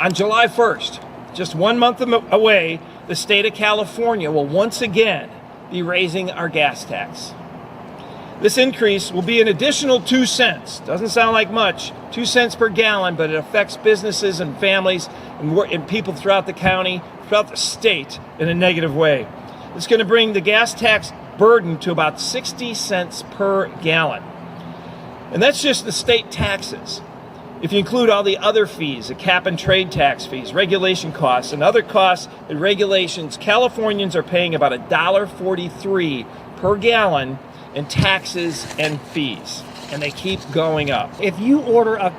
On July 1st, just 1 month away, the state of California will once again be raising our gas tax. This increase will be an additional 2 cents. Doesn't sound like much, 2 cents per gallon, but it affects businesses and families and people throughout the county, throughout the state in a negative way. It's going to bring the gas tax burden to about 60 cents per gallon. And that's just the state taxes. If you include all the other fees, the cap and trade tax fees, regulation costs, and other costs and regulations, Californians are paying about $1.43 per gallon in taxes and fees, and they keep going up. If you order a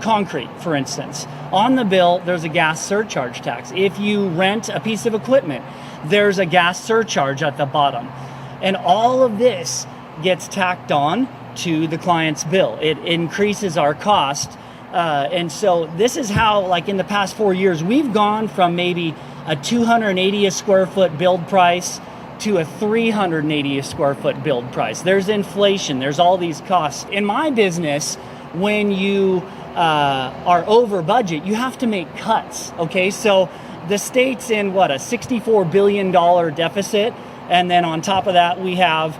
concrete, for instance, on the bill, there's a gas surcharge tax. If you rent a piece of equipment, there's a gas surcharge at the bottom. And all of this gets tacked on to the client's bill. It increases our cost. And so this is how, like in the past 4 years, we've gone from maybe a 280 a square foot build price to a 380 a square foot build price. There's inflation, there's all these costs. In my business, when you are over budget, you have to make cuts, okay? So the state's in what, a $64 billion deficit, and then on top of that, we have,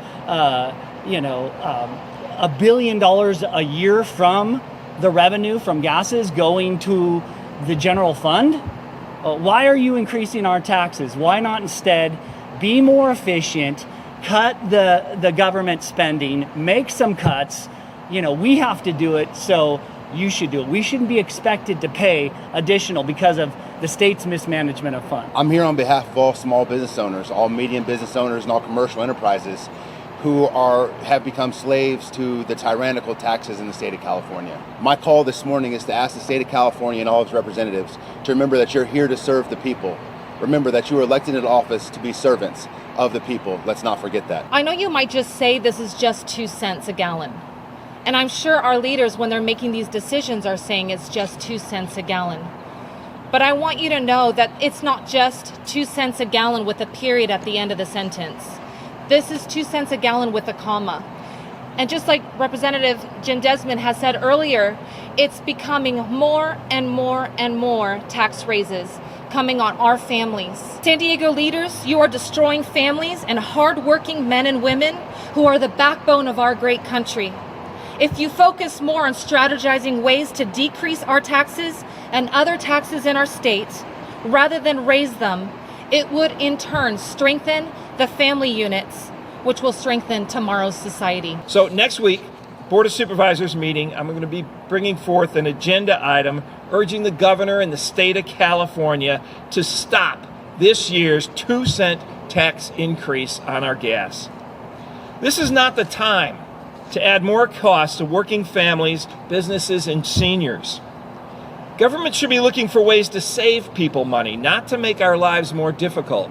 $1 billion a year from the revenue from gases going to the general fund. Why are you increasing our taxes? Why not instead be more efficient, cut the government spending, make some cuts? We have to do it, so you should do it. We shouldn't be expected to pay additional because of the state's mismanagement of funds. I'm here on behalf of all small business owners, all medium business owners, and all commercial enterprises who have become slaves to the tyrannical taxes in the state of California. My call this morning is to ask the state of California and all its representatives to remember that you're here to serve the people. Remember that you were elected into office to be servants of the people. Let's not forget that. I know you might just say this is just 2 cents a gallon. And I'm sure our leaders, when they're making these decisions, are saying it's just 2 cents a gallon. But I want you to know that it's not just 2 cents a gallon with a period at the end of the sentence. This is 2 cents a gallon with a comma. And just like Representative Jim Desmond has said earlier, it's becoming more and more and more tax raises coming on our families. San Diego leaders, you are destroying families and hardworking men and women who are the backbone of our great country. If you focus more on strategizing ways to decrease our taxes and other taxes in our state, rather than raise them, it would in turn strengthen the family units, which will strengthen tomorrow's society. So next week, Board of Supervisors meeting, I'm going to be bringing forth an agenda item urging the governor and the state of California to stop this year's 2 cent tax increase on our gas. This is not the time to add more costs to working families, businesses, and seniors. Government should be looking for ways to save people money, not to make our lives more difficult.